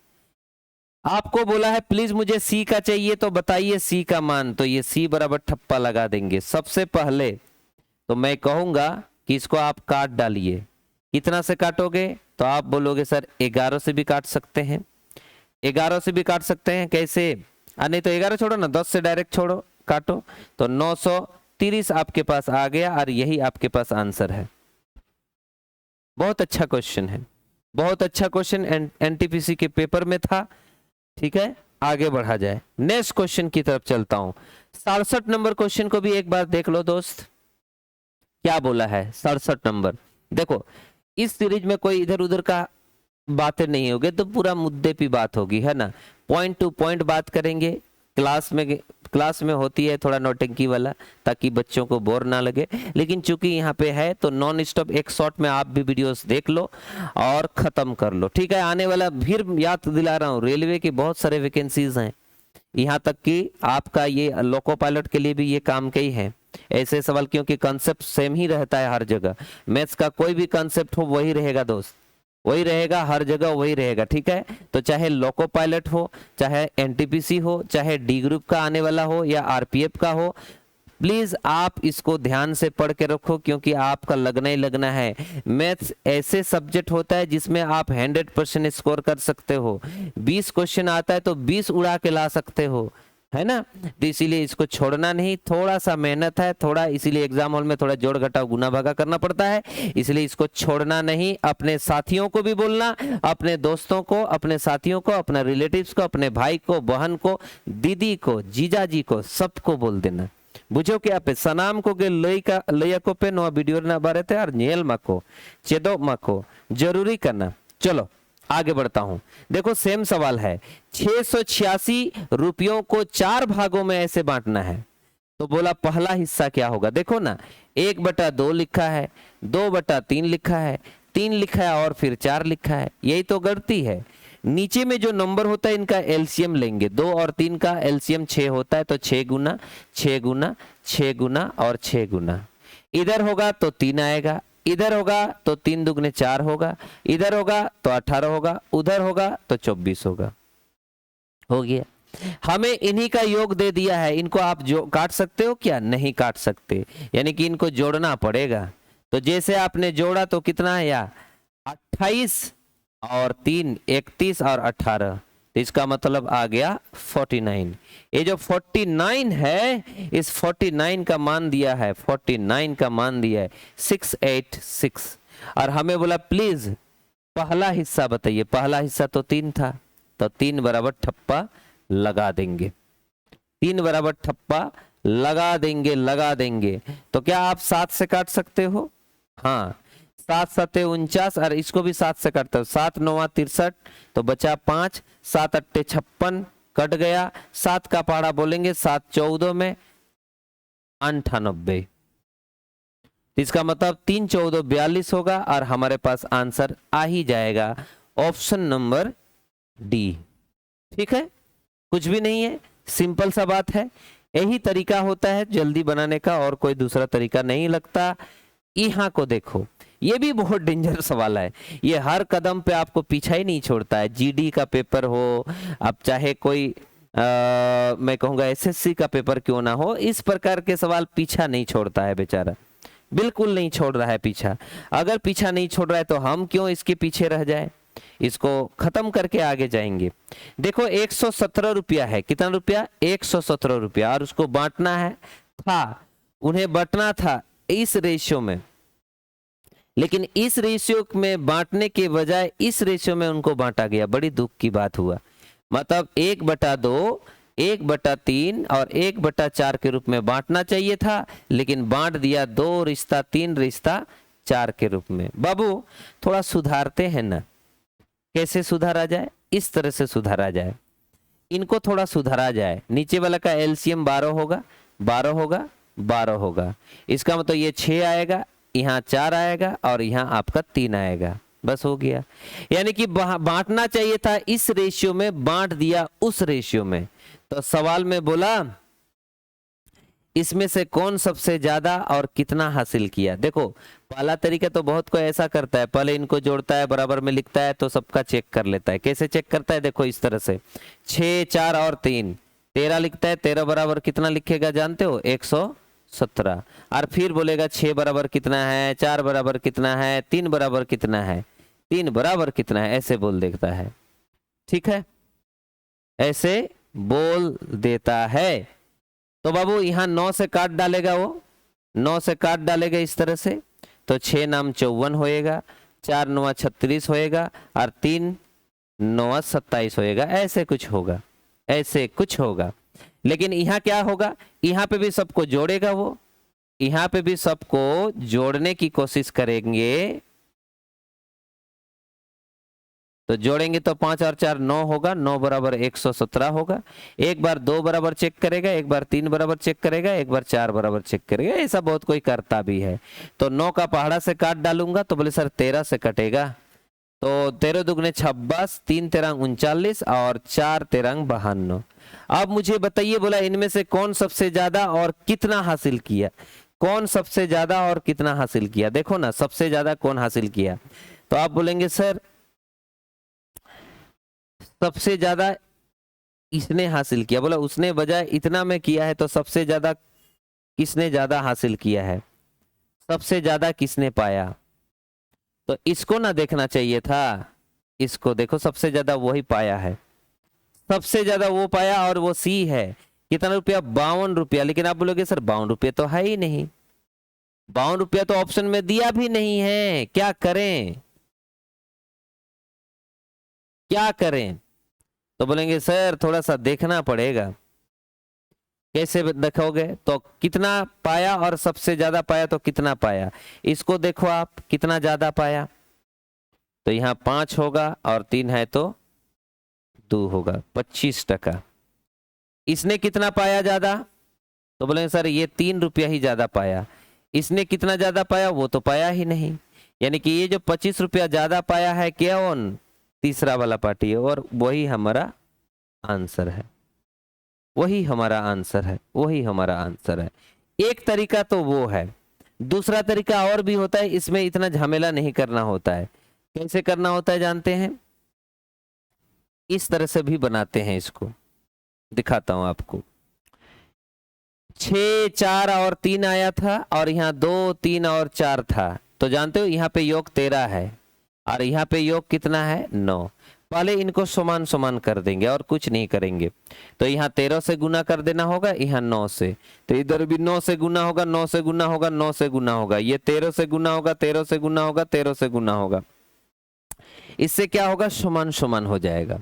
आपको बोला है प्लीज मुझे सी का चाहिए, तो बताइए सी का मान, तो ये सी बराबर ठप्पा लगा देंगे। सबसे पहले तो मैं कहूंगा कि इसको आप काट डालिए। कितना से काटोगे? तो आप बोलोगे सर 11 से भी काट सकते हैं, 11 से भी काट सकते हैं। कैसे? नहीं तो 11 छोड़ो ना, 10 से डायरेक्ट छोड़ो, काटो, तो 930 आपके पास आ गया, और यही आपके पास आंसर है। बहुत अच्छा क्वेश्चन है, बहुत अच्छा क्वेश्चन एनटीपीसी के पेपर में था, ठीक है। आगे बढ़ा जाए, नेक्स्ट क्वेश्चन की तरफ चलता हूं। 67 नंबर क्वेश्चन को भी एक बार देख लो दोस्त, क्या बोला है 67 नंबर। देखो, इस सीरीज में कोई इधर उधर का बातें नहीं होगी, तो पूरा मुद्दे पे बात होगी, है ना, पॉइंट टू पॉइंट बात करेंगे। क्लास में होती है थोड़ा नौटंकी वाला, ताकि बच्चों को बोर ना लगे, लेकिन चूंकि यहाँ पे है तो नॉन स्टॉप एक शॉट में आप भी वीडियोस देख लो और खत्म कर लो, ठीक है। आने वाला फिर याद दिला रहा हूँ, रेलवे की बहुत सारे वैकेंसीज हैं, यहाँ तक कि आपका ये लोको पायलट के लिए भी ये काम के ही है ऐसे सवाल, क्योंकि कॉन्सेप्ट सेम ही रहता है हर जगह। मैथ्स का कोई भी कॉन्सेप्ट हो वही रहेगा दोस्त, वही रहेगा हर जगह, वही रहेगा, ठीक है। तो चाहे लोको पायलट हो, चाहे एनटीपीसी हो, चाहे डी ग्रुप का आने वाला हो, या आरपीएफ का हो, प्लीज आप इसको ध्यान से पढ़ के रखो, क्योंकि आपका लगना ही लगना है। मैथ्स ऐसे सब्जेक्ट होता है जिसमें आप 100% स्कोर कर सकते हो। 20 क्वेश्चन आता है तो 20 उड़ा के ला सकते हो, है ना। तो इसीलिए इसको छोड़ना नहीं, थोड़ा सा मेहनत है, थोड़ा इसीलिए एग्जाम हॉल में थोड़ा जोड़ घटाव गुना भागा करना पड़ता है, इसलिए इसको छोड़ना नहीं। अपने साथियों को भी बोलना, अपने दोस्तों को, अपने साथियों को, अपने रिलेटिव्स को, अपने भाई को, बहन को, दीदी को, जीजा जी को, सबको बोल देना। बुझो क्या पे सनाम को गे लइका को पे नो वीडियो ना बारे थे और नेल मको चेदो मको जरूरी करना। चलो आगे बढ़ता हूं। देखो सेम सवाल है, 686 रुपयों को 4 भागों में ऐसे बांटना है, तो बोला पहला हिस्सा क्या होगा। देखो ना 1/2 लिखा है, 2/3 लिखा है, 3 लिखा है और फिर 4 लिखा है, यही तो गलती है। नीचे में जो नंबर होता है इनका एलसीएम लेंगे, 2 और 3 का एलसीएम 6 होता है, तो 6 गुना 6 गुना 6 गुना और 6 गुना। इधर होगा तो 3 आएगा, इधर होगा तो 3 दुगने 4 होगा, इधर होगा तो 18 होगा, उधर होगा तो 24 होगा। हो गया। हमें इन्हीं का योग दे दिया है, इनको आप जो काट सकते हो क्या, नहीं काट सकते, यानी कि इनको जोड़ना पड़ेगा। तो जैसे आपने जोड़ा तो कितना है या 28 और 3 31 और 18, तो इसका मतलब आ गया 49। ये जो 49 है, इस 49 का मान दिया है, 49 का मान दिया है 686। और हमें बोला प्लीज पहला हिस्सा बताइए, पहला हिस्सा तो 3 था, तो 3 बराबर ठप्पा लगा देंगे, 3 बराबर ठप्पा लगा देंगे। तो क्या आप 7 से काट सकते हो, हाँ 7 7 49 और इसको भी 7 से काटते हो, 7 9 63, तो बचा 5, 7 8 56 कट गया, 7 का पहाड़ा बोलेंगे 7 14 में 98, इसका मतलब 3 14 42 होगा और हमारे पास आंसर आ ही जाएगा, ऑप्शन नंबर डी। ठीक है, कुछ भी नहीं है, सिंपल सा बात है, यही तरीका होता है जल्दी बनाने का, और कोई दूसरा तरीका नहीं लगता। यहाँ को देखो, ये भी बहुत डेंजर सवाल है, ये हर कदम पे आपको पीछा ही नहीं छोड़ता है। जीडी का पेपर हो, अब चाहे कोई मैं कहूँगा एसएससी का पेपर क्यों ना हो, इस प्रकार के सवाल पीछा नहीं छोड़ता है बेचारा, बिल्कुल नहीं छोड़ रहा है पीछा। अगर पीछा नहीं छोड़ रहा है तो हम क्यों इसके पीछे रह जाए, इसको खत्म करके आगे जाएंगे। देखो 117 रुपया है, कितना रुपया, 117 रुपया, और उसको बांटना है था, उन्हें बांटना था इस रेशियो में, लेकिन इस रेशियो में बांटने के बजाय इस रेशियो में उनको बांटा गया, बड़ी दुख की बात हुआ। मतलब 1/2 1/3 और 1/4 के रूप में बांटना चाहिए था, लेकिन बांट दिया 2:3:4 के रूप में। बाबू थोड़ा सुधारते हैं ना, कैसे सुधारा जाए, इस तरह से सुधारा जाए, इनको थोड़ा सुधारा जाए। नीचे वाला का एलसीएम 12 होगा, 12 होगा, 12 होगा, इसका मतलब ये 6 आएगा, यहाँ 4 आएगा और यहाँ आपका 3 आएगा, बस हो गया। यानी कि बांटना चाहिए था इस रेशियो में, बांट दिया उस रेशियो में। तो सवाल में बोला इसमें से कौन सबसे ज्यादा और कितना हासिल किया। देखो पहला तरीका तो बहुत कोई ऐसा करता है, पहले इनको जोड़ता है, बराबर में लिखता है, तो सबका चेक कर लेता है। कैसे चेक करता है, देखो इस तरह से 6 4 और 3 13 लिखता है, 13 बराबर कितना लिखेगा जानते हो, 117, और फिर बोलेगा 6 बराबर कितना है, 4 बराबर कितना है, 3 बराबर कितना है, 3 बराबर कितना है, ऐसे बोल देता है। ठीक है, ऐसे बोल देता है। तो बाबू यहाँ 9 से काट डालेगा, वो 9 से काट डालेगा इस तरह से, तो 6 नाम 54 होएगा, 4 9 36 होएगा और 3 9 27 होएगा, ऐसे कुछ होगा, ऐसे कुछ होगा। लेकिन यहाँ क्या होगा, यहाँ पे भी सबको जोड़ेगा वो, यहाँ पे भी सबको जोड़ने की कोशिश करेंगे, तो जोड़ेंगे तो 5 और 4 9 होगा, 9 बराबर 117 होगा। एक बार 2 बराबर चेक करेगा, एक बार 3 बराबर चेक करेगा, एक बार 4 बराबर चेक करेगा, ऐसा बहुत कोई करता भी है। तो 9 का पहाड़ा से काट डालूंगा, तो बोले सर 13 से कटेगा, तो 13 दुगने 26, 3 13 39 और 4 13 52। अब मुझे बताइए, बोला इनमें से कौन सबसे ज्यादा और कितना हासिल किया, कौन सबसे ज्यादा और कितना हासिल किया। देखो ना सबसे ज्यादा कौन हासिल किया, तो आप बोलेंगे सर सबसे ज्यादा इसने हासिल किया, बोला उसने बजाय इतना में किया है, तो सबसे ज्यादा किसने ज्यादा हासिल किया है, सबसे ज्यादा किसने पाया। तो इसको ना देखना चाहिए था, इसको देखो, सबसे ज्यादा वही पाया है, सबसे ज्यादा वो पाया और वो सी है। कितना रुपया, 52 रुपया। लेकिन आप बोलोगे सर 52 रुपये तो है ही नहीं, 52 रुपया तो ऑप्शन में दिया भी नहीं है, क्या करें, क्या करें। तो बोलेंगे सर थोड़ा सा देखना पड़ेगा। कैसे देखोगे, तो कितना पाया और सबसे ज्यादा पाया तो कितना पाया, इसको देखो आप, कितना ज्यादा पाया, तो यहाँ 5 होगा और 3 है तो 2 होगा, 25%। इसने कितना पाया ज्यादा, तो बोलेंगे सर ये 3 रुपया ही ज्यादा पाया। इसने कितना ज्यादा पाया, वो तो पाया ही नहीं। यानी कि ये जो 25 रुपया ज्यादा पाया है कौन, तीसरा वाला पार्टी है, और वही हमारा आंसर है, वही हमारा आंसर है, वही हमारा आंसर है। एक तरीका तो वो है, दूसरा तरीका और भी होता है, इसमें इतना झमेला नहीं करना होता है। कैसे करना होता है जानते हैं, इस तरह से भी बनाते हैं, इसको दिखाता हूं आपको। 6, 4 और 3 आया था और यहाँ 2, 3 और 4 था, तो जानते हो यहाँ पे योग 13 है और यहाँ पे योग कितना है, 9। पहले इनको समान समान कर देंगे और कुछ नहीं करेंगे। तो यहाँ 13 से गुना कर देना होगा, यहाँ 9 से, तो इधर भी 9 से गुना होगा, 9 से गुना होगा, 9 से गुना होगा, ये 13 से गुना होगा, 13 से गुना होगा, 13 से गुना होगा। इससे क्या होगा, समान समान हो जाएगा।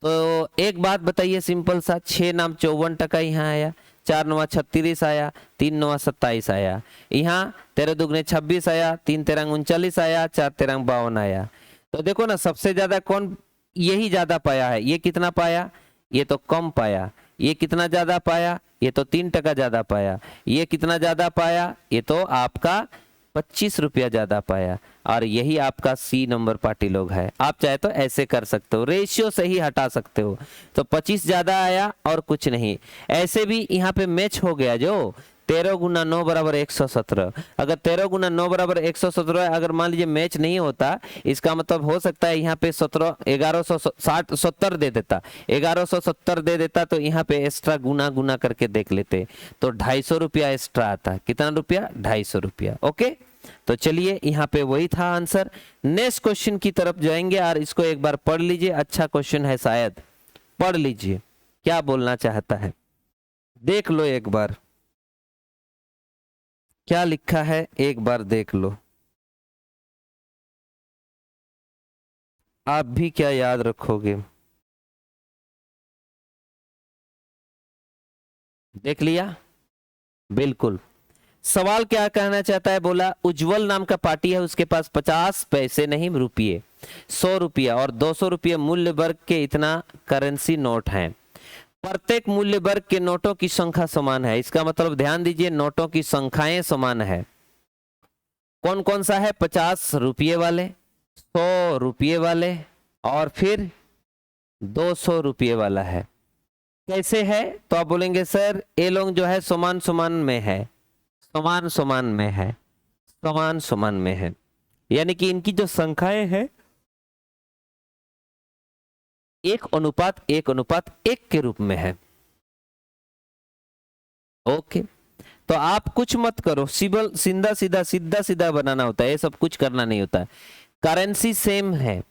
तो एक बात बताइए सिंपल सा, 6 नाम 54% यहाँ आया, 4 9 36 आया, 3 9 27 आया, यहाँ 13 दुगने 26 आया, 3 13 39 आया, 4 13 52 आया। तो देखो ना, सबसे ज्यादा कौन, यही ज्यादा पाया है। ये कितना पाया, ये तो कम पाया। ये कितना ज्यादा पाया, ये तो 3% ज्यादा पाया। ये कितना ज्यादा पाया, ये तो आपका 25 रुपया ज्यादा पाया। और यही आपका सी नंबर पार्टी लोग है। आप चाहे तो ऐसे कर सकते हो, रेशियो से ही हटा सकते हो। तो 25 ज्यादा आया और कुछ नहीं। ऐसे भी यहाँ पे मैच हो गया, जो 13 गुना 9 बराबर 117। अगर 13 गुना 9 बराबर 117 है, अगर मान लीजिए मैच नहीं होता, इसका मतलब हो सकता है यहाँ पे 1170 दे देता, 1170 दे देता, तो यहाँ पे एक्स्ट्रा गुना गुना करके देख लेते, तो 250 रुपया एक्स्ट्रा आता। कितना रुपया, 250 रुपया। ओके, तो चलिए यहाँ पे वही था आंसर। नेक्स्ट क्वेश्चन की तरफ जाएंगे और इसको एक बार पढ़ लीजिए, अच्छा क्वेश्चन है, शायद पढ़ लीजिए क्या बोलना चाहता है, देख लो एक बार क्या लिखा है, एक बार देख लो। आप भी क्या याद रखोगे, देख लिया, बिल्कुल। सवाल क्या कहना चाहता है, बोला उज्जवल नाम का पार्टी है, उसके पास 50 पैसे नहीं रुपये, 100 रुपया और 200 रुपये मूल्य वर्ग के इतना करेंसी नोट हैं। प्रत्येक मूल्य वर्ग के नोटों की संख्या समान है। इसका मतलब ध्यान दीजिए, नोटों की संख्याएं समान है। कौन कौन सा है, 50 रुपये वाले, 100 रुपये वाले और फिर 200 रुपये वाला है। कैसे है, तो आप बोलेंगे सर ये लोग जो है समान समान में है, समान समान में है, समान समान में है, यानी कि इनकी जो संख्याएं है 1:1:1 के रूप में है। ओके, तो आप कुछ मत करो, सिंबल सीधा सीधा सीधा सीधा बनाना होता है, ये सब कुछ करना नहीं होता है। करेंसी सेम है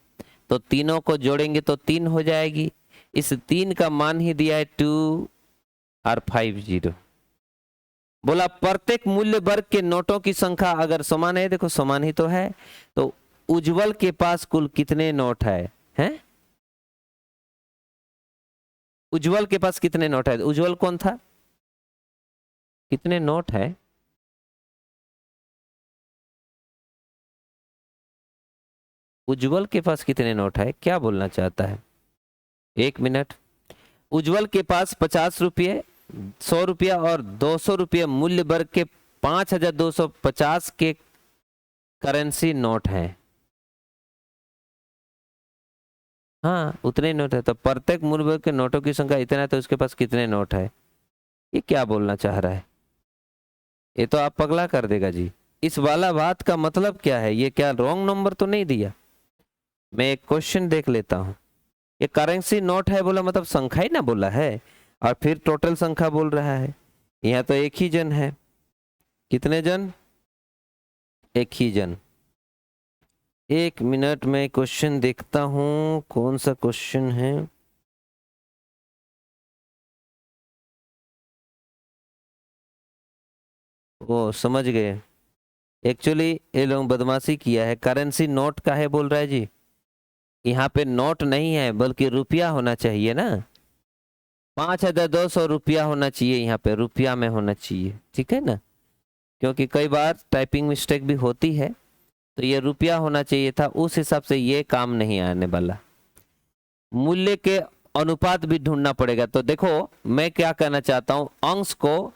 तो तीनों को जोड़ेंगे तो 3 हो जाएगी। इस 3 का मान ही दिया है 2 और 50। बोला प्रत्येक मूल्य वर्ग के नोटों की संख्या अगर समान है, देखो समान ही तो है, तो उज्जवल के पास कुल कितने नोट है, हैं? उज्जवल के पास कितने नोट है, उज्जवल कौन था, कितने नोट है, उज्जवल के पास कितने नोट है, क्या बोलना चाहता है, 1 मिनट। उज्जवल के पास 50 रुपये, 100 रुपया और 200 रुपये मूल्य वर्ग के 5250 के करेंसी नोट हैं। हाँ उतने नोट है, तो प्रत्येक मूल्य वर्ग के नोटों की संख्या इतना है, तो उसके पास कितने नोट है, ये क्या बोलना चाह रहा है, ये तो आप पगला कर देगा जी। इस वाला बात का मतलब क्या है, ये क्या रॉन्ग नंबर तो नहीं दिया। मैं एक क्वेश्चन देख लेता हूं, ये करेंसी नोट है बोला मतलब संख्या ही ना बोला है, और फिर टोटल संख्या बोल रहा है। यहाँ तो एक ही जन है, कितने जन? एक ही जन। 1 मिनट में क्वेश्चन देखता हूं कौन सा क्वेश्चन है। वो समझ गए। एक्चुअली ये लोग बदमाशी किया है। करेंसी नोट का है बोल रहा है जी। यहाँ पे नोट नहीं है बल्कि रुपया होना चाहिए ना। 5200 रुपया होना चाहिए, यहाँ पे रुपया में होना चाहिए, ठीक है ना। क्योंकि कई बार टाइपिंग मिस्टेक भी होती है, तो ये रुपया होना चाहिए था, उस हिसाब से ये काम नहीं आने वाला। मूल्य के अनुपात भी ढूंढना पड़ेगा। तो देखो मैं क्या कहना चाहता हूँ, अंश को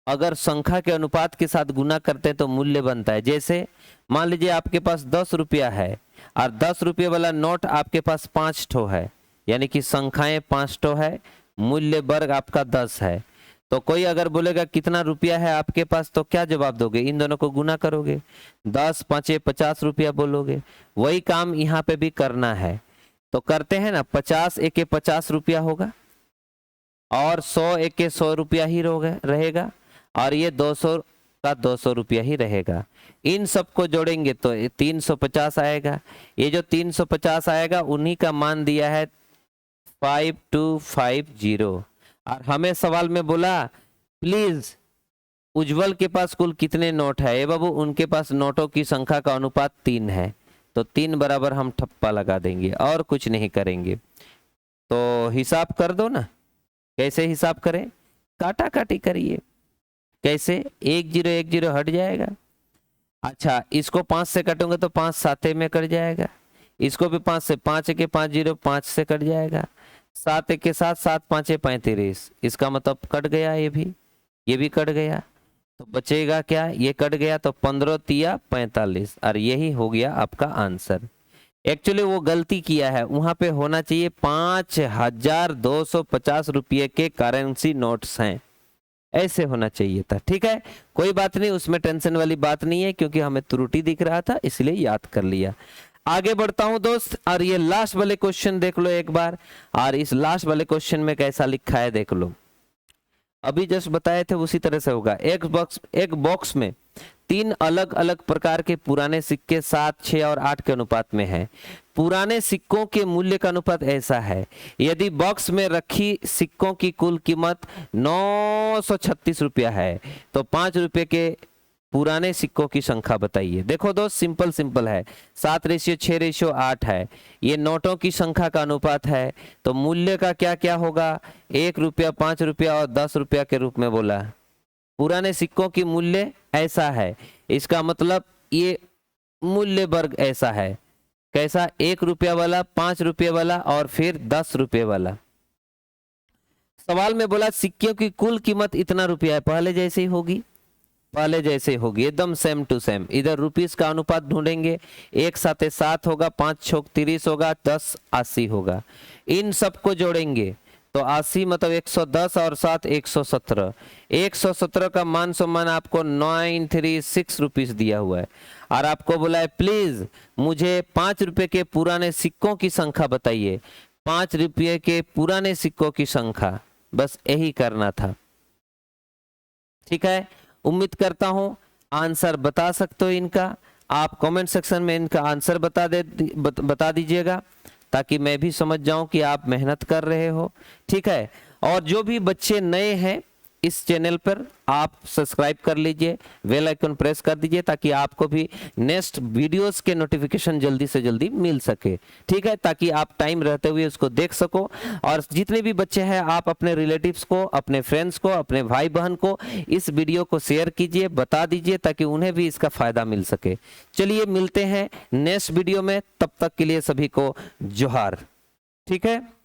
अगर संख्या के अनुपात के साथ गुना करते हैं तो मूल्य बनता है। जैसे मान लीजिए आपके पास 10 रुपया है और 10 रुपये वाला नोट आपके पास 5 ठो है, यानी कि संख्याएं 5 ठो है, मूल्य वर्ग आपका 10 है। तो कोई अगर बोलेगा कितना रुपया है आपके पास, तो क्या जवाब दोगे? इन दोनों को गुना करोगे, 10 5 50 रुपया बोलोगे। वही काम यहाँ पे भी करना है, तो करते हैं ना। 50 एक 50 रुपया होगा और 100 एक 100 रुपया ही रहेगा और ये 200 का 200 रुपया ही रहेगा। इन सबको जोड़ेंगे तो 350 आएगा। ये जो 350 आएगा उन्हीं का मान दिया है 5250। और हमें सवाल में बोला प्लीज उज्जवल के पास कुल कितने नोट है। ए बाबू उनके पास नोटों की संख्या का अनुपात 3 है, तो 3 बराबर हम ठप्पा लगा देंगे और कुछ नहीं करेंगे। तो हिसाब कर दो ना। कैसे हिसाब करें? काटा काटी करिए। कैसे? 1010 हट जाएगा। अच्छा इसको 5 से काटूंगा तो 5 साते में कट जाएगा। इसको भी 5 से, 5 के 50 5 से कट जाएगा। 7 के साथ 7 5 35, इसका मतलब कट गया। ये भी कट गया। तो बचेगा क्या? ये कट गया तो 15 तिया 45, और यही हो गया आपका आंसर। एक्चुअली वो गलती किया है, वहां पे होना चाहिए 5250 रुपये के करेंसी नोट्स हैं, ऐसे होना चाहिए था। ठीक है, कोई बात नहीं, उसमें टेंशन वाली बात नहीं है, क्योंकि हमें त्रुटि दिख रहा था इसलिए याद कर लिया। आगे बढ़ता हूं दोस्त, और ये लास्ट वाले क्वेश्चन देख लो एक बार। और इस लास्ट वाले क्वेश्चन में कैसा लिखा है देख लो। अभी जस्ट बताए थे उसी तरह से होगा। एक बॉक्स में 3 अलग अलग प्रकार के पुराने सिक्के 7, 6 और 8 के अनुपात में है। पुराने सिक्कों के मूल्य का अनुपात ऐसा है। यदि बॉक्स में रखी सिक्कों की कुल कीमत 936 रुपया है, तो 5 रुपये के पुराने सिक्कों की संख्या बताइए। देखो दोस्त सिंपल है। 7:6:8 है। ये नोटों की संख्या का अनुपात है, तो मूल्य का क्या क्या होगा? 1 रुपया, 5 रुपया और 10 रुपया के रूप में बोला। पुराने सिक्कों की मूल्य ऐसा है, इसका मतलब ये मूल्य वर्ग ऐसा है। कैसा? 1 रुपया वाला, 5 रुपये वाला और फिर 10 रुपये वाला। सवाल में बोला सिक्कों की कुल कीमत इतना रुपया है, पहले जैसे ही होगी, एकदम सेम टू सेम। इधर रुपीस का अनुपात ढूंढेंगे। 1 7 7 होगा, 5 6 30 होगा, 10 80 होगा। इन सबको जोड़ेंगे तो 80 मतलब 110 और 7 117। 117 का मान सम्मान आपको 936 रुपीस दिया हुआ है, और आपको बोला है प्लीज मुझे 5 रुपए के पुराने सिक्कों की संख्या बताइए। 5 रुपये के पुराने सिक्कों की संख्या, बस यही करना था। ठीक है, उम्मीद करता हूं आंसर बता सकते हो इनका। आप कमेंट सेक्शन में इनका आंसर बता दीजिएगा, ताकि मैं भी समझ जाऊं कि आप मेहनत कर रहे हो। ठीक है, और जो भी बच्चे नए हैं इस चैनल पर, आप सब्सक्राइब कर लीजिए, बेल आइकन प्रेस कर दीजिए, ताकि आपको भी नेक्स्ट वीडियोस के नोटिफिकेशन जल्दी से जल्दी मिल सके। ठीक है, ताकि आप टाइम रहते हुए उसको देख सको। और जितने भी बच्चे हैं आप अपने रिलेटिव्स को, अपने फ्रेंड्स को, अपने भाई बहन को इस वीडियो को शेयर कीजिए, बता दीजिए, ताकि उन्हें भी इसका फायदा मिल सके। चलिए मिलते हैं नेक्स्ट वीडियो में, तब तक के लिए सभी को जोहार। ठीक है।